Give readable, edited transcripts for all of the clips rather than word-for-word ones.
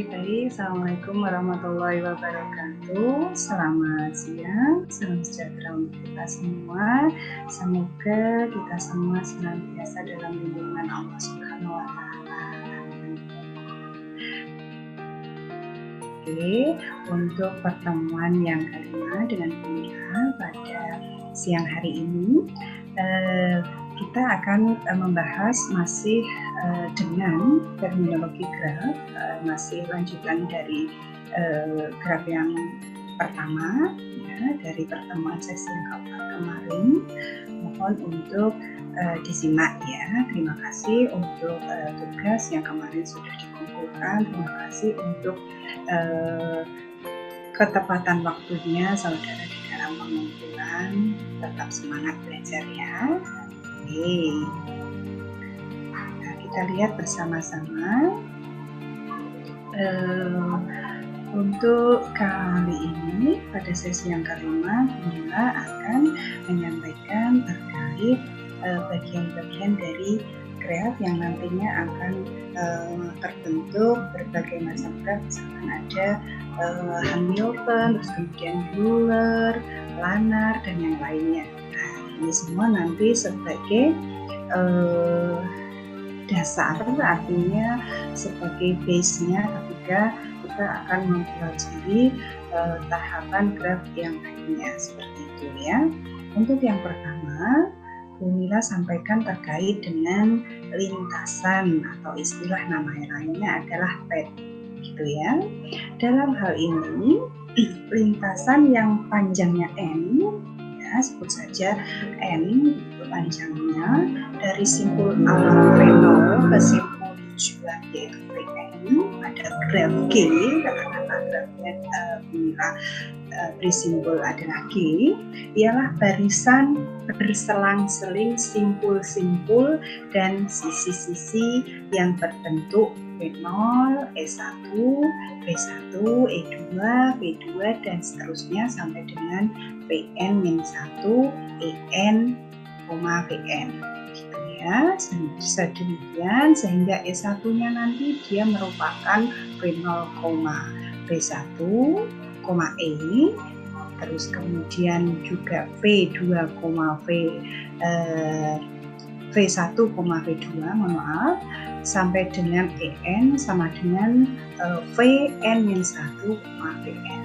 Baik. Assalamualaikum warahmatullahi wabarakatuh. Selamat siang, salam sejahtera untuk kita semua. Semoga kita semua senantiasa dalam lindungan Allah Subhanahu wa Ta'ala. Oke, untuk pertemuan yang kelima dengan Bunila pada siang hari ini, kita akan membahas masih dengan terminologi graf, masih lanjutan dari graf yang pertama, ya, dari pertemuan sesi yang keempat kemarin. Mohon untuk disimak ya. Terima kasih untuk tugas yang kemarin sudah dikumpulkan. Terima kasih untuk ketepatan waktunya saudara di dalam pengumpulan. Tetap semangat belajar ya. Oke. Nah, kita lihat bersama-sama. Untuk kali ini pada sesi yang kelima, Bunila akan menyampaikan terkait bagian-bagian dari graf yang nantinya akan terbentuk berbagai macam graf, misalkan ada Hamilton, terus kemudian Euler, planar, dan yang lainnya. Nah, ini semua nanti sebagai dasar, artinya sebagai base-nya ketika kita akan mempelajari tahapan graf yang lainnya, seperti itu ya. Untuk yang pertama, Bunila sampaikan terkait dengan lintasan atau istilah nama lainnya adalah pad, gitu ya. Dalam hal ini, lintasan yang panjangnya n, ya sebut saja n itu panjangnya, dari simpul A0 ke simpul tujuan yaitu Vn pada graf G, katakanlah grafnya Bunila beri simbol adalah G, ialah barisan berselang-seling simpul-simpul dan sisi-sisi yang berbentuk E0, E1, B1, E2, B2, dan seterusnya sampai dengan Vn-1, En, Vn. Gitu ya, sedemikian sehingga E1-nya nanti dia merupakan V0, B1, E, terus kemudian juga V2, V1, V2, mohon maaf, sampai dengan En sama dengan Vn-1, Vn.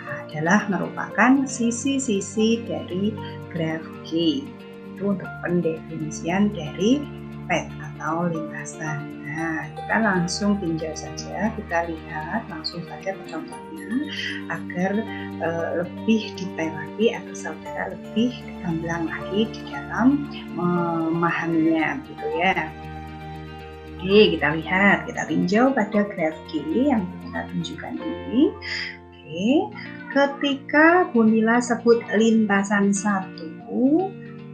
Adalah merupakan sisi-sisi dari graf G. Itu untuk pendefinisian dari pad atau lintasan. Nah, kita langsung tinjau saja, kita lihat langsung saja contohnya agar lebih detail lagi, agar saudara lebih gamblang lagi di dalam memahaminya, gitu ya. Oke, kita lihat, kita tinjau pada graf G yang kita tunjukkan ini. Oke, ketika Bunila sebut lintasan 1,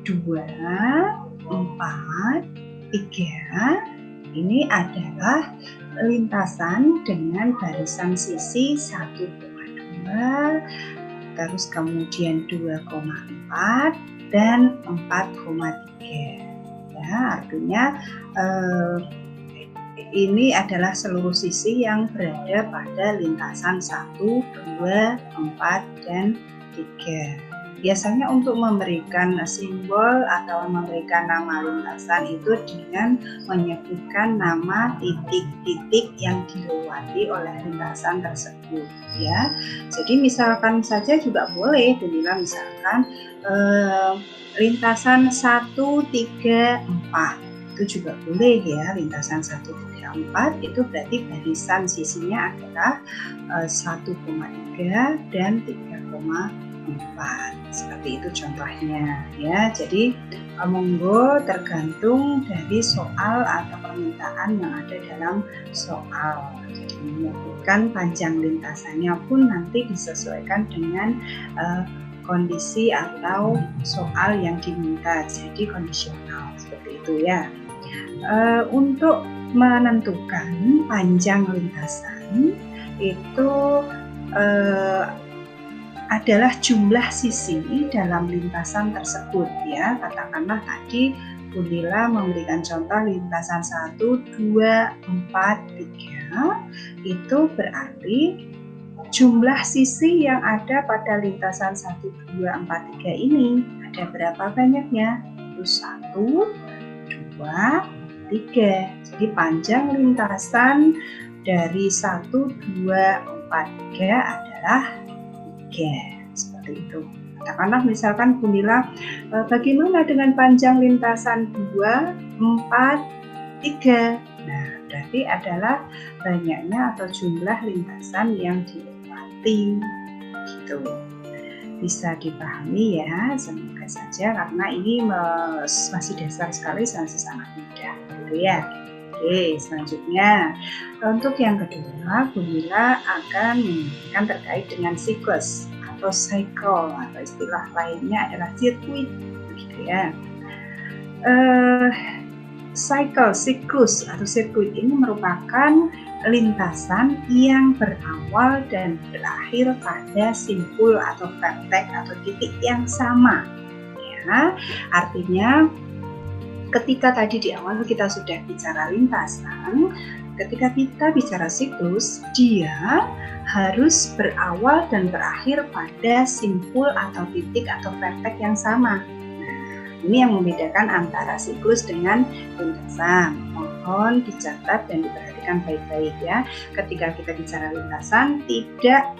2, 4, 3, ini adalah lintasan dengan barisan sisi 1,2, terus kemudian 2,4 dan 4,3. Ya, artinya ini adalah seluruh sisi yang berada pada lintasan 1, 2, 4, dan 3. Biasanya untuk memberikan simbol atau memberikan nama lintasan itu dengan menyebutkan nama titik-titik yang dilewati oleh lintasan tersebut, ya. Jadi misalkan saja juga boleh, Bunila misalkan lintasan 1, 3, 4 itu juga boleh ya. Lintasan 1, 3, 4 itu berarti barisan sisinya adalah 1,3 dan 3,4. Seperti itu contohnya ya. Jadi monggo tergantung dari soal atau permintaan yang ada dalam soal. Jadi menyebutkan panjang lintasannya pun nanti disesuaikan dengan kondisi atau soal yang diminta, jadi kondisional seperti itu ya. Untuk menentukan panjang lintasan itu adalah jumlah sisi dalam lintasan tersebut ya. Katakanlah tadi Bu Nila memberikan contoh lintasan 1, 2, 4, 3. Itu berarti jumlah sisi yang ada pada lintasan 1, 2, 4, 3 ini ada berapa banyaknya? Itu 1, 2, 3. Jadi panjang lintasan dari 1, 2, 4, 3 adalah 3. Seperti itu. Katakanlah misalkan Bu Nila, bagaimana dengan panjang lintasan 2, 4, 3? Nah, berarti adalah banyaknya atau jumlah lintasan yang dilewati. Gitu. Bisa dipahami ya, semoga saja karena ini masih dasar sekali, masih sangat mudah. Gitu ya. Oke, selanjutnya untuk yang kedua, Bu Nila akan menjelaskan terkait dengan siklus atau cycle, atau istilah lainnya adalah sirkuit, gitu ya. Siklus atau sirkuit ini merupakan lintasan yang berawal dan berakhir pada simpul atau vertex atau titik yang sama. Ya, artinya ketika tadi di awal kita sudah bicara lintasan, ketika kita bicara siklus, dia harus berawal dan berakhir pada simpul atau titik atau vertex yang sama. Nah, ini yang membedakan antara siklus dengan lintasan. Mohon dicatat dan diperhatikan baik-baik ya. Ketika kita bicara lintasan, tidak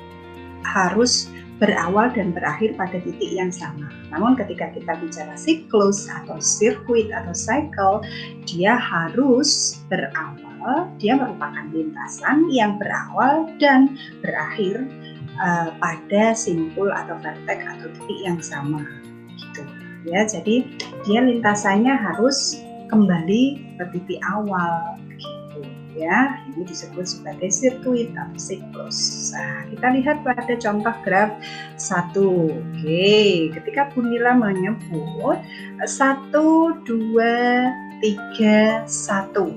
harus berawal dan berakhir pada titik yang sama. Namun ketika kita bicara siklus atau sirkuit atau cycle, dia harus berawal, dia merupakan lintasan yang berawal dan berakhir pada simpul atau vertex atau titik yang sama. Gitu ya. Jadi dia lintasannya harus kembali ke titik awal. Ya, ini disebut sebagai sirkuit atau siklus. Nah, kita lihat pada contoh graf 1. Oke, ketika Bu Nila menyebut 1, 2, 3, 1.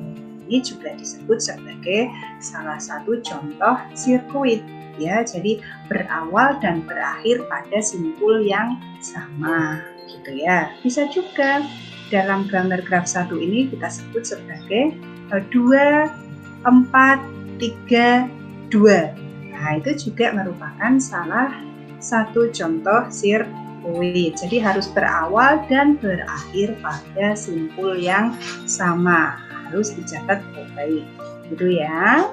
Ini juga disebut sebagai salah satu contoh sirkuit. Ya, jadi berawal dan berakhir pada simpul yang sama, gitu ya. Bisa juga dalam gambar graf 1 ini kita sebut sebagai 2, 4, 3, 2. Nah, itu juga merupakan salah satu contoh sirkuit. Jadi harus berawal dan berakhir pada simpul yang sama. Harus dicatat baik-baik. Gitu ya.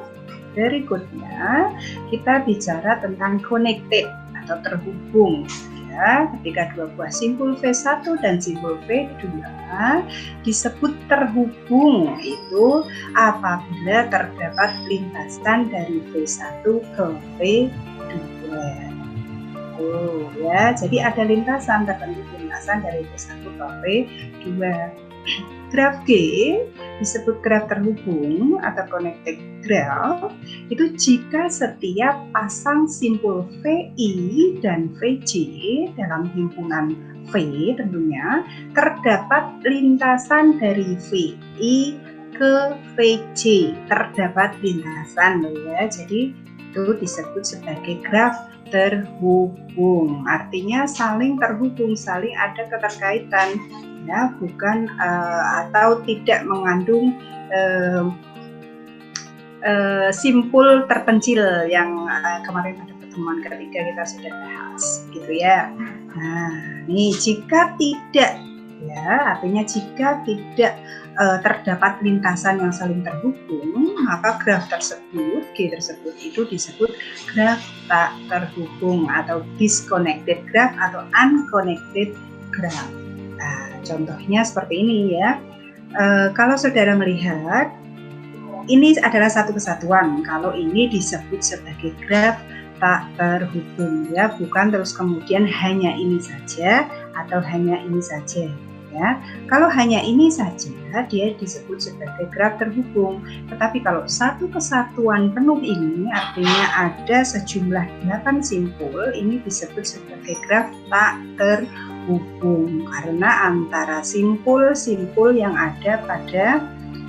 Berikutnya, kita bicara tentang connected atau terhubung. Ya, ketika dua buah simpul V1 dan simpul V2 disebut terhubung itu apabila terdapat lintasan dari V1 ke V2. Ya, jadi ada lintasan tertentu, lintasan dari V1 ke V2. Graf G disebut graf terhubung atau connected graph itu jika setiap pasang simpul VI dan VJ dalam himpunan V tentunya terdapat lintasan dari VI ke VJ, terdapat lintasan ya. Jadi itu disebut sebagai graf terhubung. Artinya saling terhubung, saling ada keterkaitan. Ya, bukan atau tidak mengandung simpul terpencil yang kemarin pada pertemuan ketiga kita sudah bahas, gitu ya. Nah, nih jika tidak, ya artinya jika tidak terdapat lintasan yang saling terhubung, maka graf tersebut, G tersebut itu disebut graf tak terhubung atau disconnected graph atau unconnected graph. Nah, contohnya seperti ini ya. Kalau saudara melihat, ini adalah satu kesatuan. Kalau ini disebut sebagai graf tak terhubung ya, bukan terus kemudian hanya ini saja atau hanya ini saja. Ya, kalau hanya ini saja dia disebut sebagai graf terhubung. Tetapi kalau satu kesatuan penuh ini artinya ada sejumlah 8 simpul, ini disebut sebagai graf tak terhubung karena antara simpul-simpul yang ada pada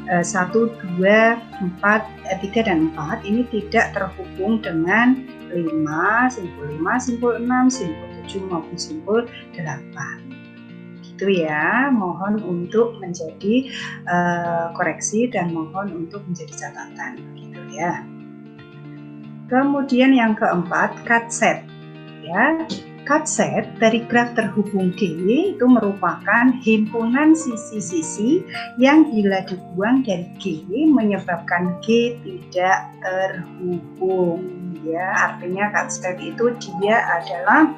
1, 2, 4, 3 dan 4 ini tidak terhubung dengan 5, simpul 6, simpul 7 maupun simpul 8. Gitu gitu ya. Mohon untuk menjadi koreksi dan mohon untuk menjadi catatan gitu ya. Kemudian yang keempat, cut set ya. Cut set dari graf terhubung G itu merupakan himpunan sisi-sisi yang bila dibuang dari G menyebabkan G tidak terhubung ya. Artinya cut set itu dia adalah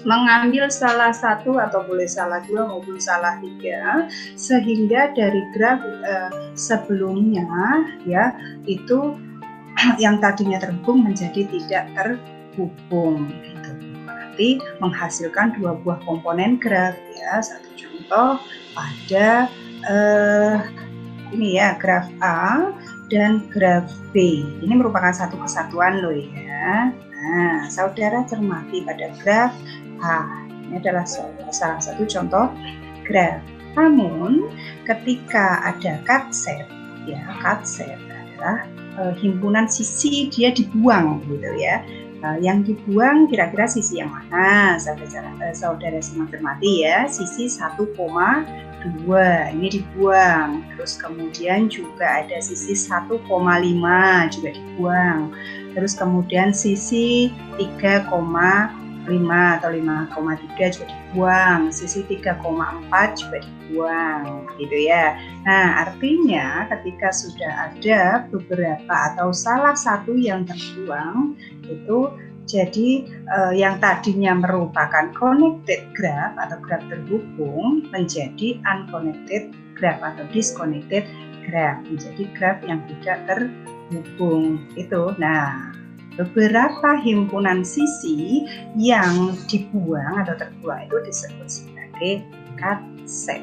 mengambil salah satu atau boleh salah dua maupun salah tiga, sehingga dari graf sebelumnya ya itu yang tadinya terhubung menjadi tidak terhubung gitu. Berarti menghasilkan dua buah komponen graf ya. Satu contoh pada ini ya, graf A dan graf B. Ini merupakan satu kesatuan loh ya. Nah, saudara cermati pada graf A. Ini adalah salah satu contoh graf. Namun ketika ada cut set ya, cut set adalah himpunan sisi dia dibuang gitu ya. Yang dibuang kira-kira sisi yang mana? Saudara simak cermati ya. Sisi 1,2 ini dibuang. Terus kemudian juga ada sisi 1,5 juga dibuang. Terus kemudian sisi 3,5 atau 5,3 juga dibuang, sisi 3,4 juga dibuang gitu ya. Nah, artinya ketika sudah ada beberapa atau salah satu yang terbuang itu jadi yang tadinya merupakan connected graph atau graph terhubung menjadi unconnected graph atau disconnected graph, menjadi graph yang tidak terhubung itu. Nah, beberapa himpunan sisi yang dibuang atau terbuang itu disebut sebagai cut set.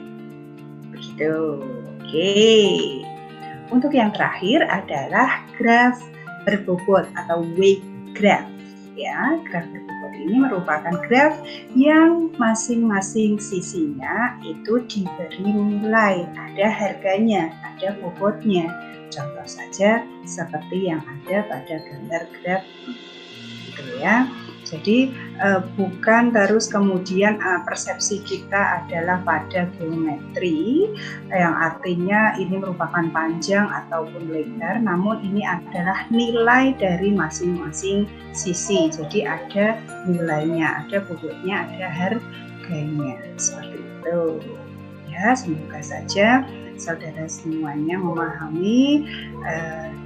Begitu. Oke. Untuk yang terakhir adalah graf berbobot atau weight graph. Ya, graf berbobot ini merupakan graf yang masing-masing sisinya itu diberi nilai, ada harganya, ada bobotnya. Contoh saja seperti yang ada pada gambar graf gitu ya. Jadi bukan terus kemudian persepsi kita adalah pada geometri yang artinya ini merupakan panjang ataupun lebar, namun ini adalah nilai dari masing-masing sisi. Jadi ada nilainya, ada bobotnya, ada harganya seperti itu. Ya, semoga saja saudara semuanya memahami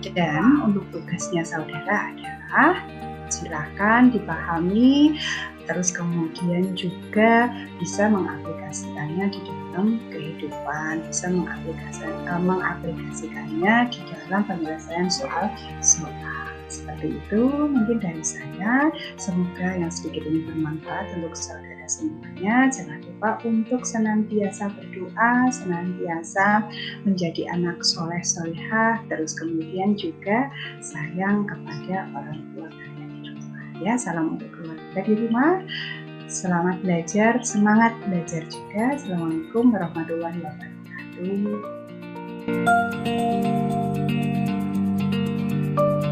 dan untuk tugasnya saudara adalah silakan dipahami, terus kemudian juga bisa mengaplikasikannya di dalam kehidupan, bisa mengaplikasikannya di dalam penyelesaian soal. Seperti itu mungkin dari saya. Semoga yang sedikit ini bermanfaat untuk saudara semuanya. Jangan lupa untuk senantiasa berdoa, senantiasa menjadi anak soleh solehah, terus kemudian juga sayang kepada orang tua kalian di rumah. Ya, salam untuk keluarga di rumah. Selamat belajar, semangat belajar juga. Assalamualaikum warahmatullahi wabarakatuh.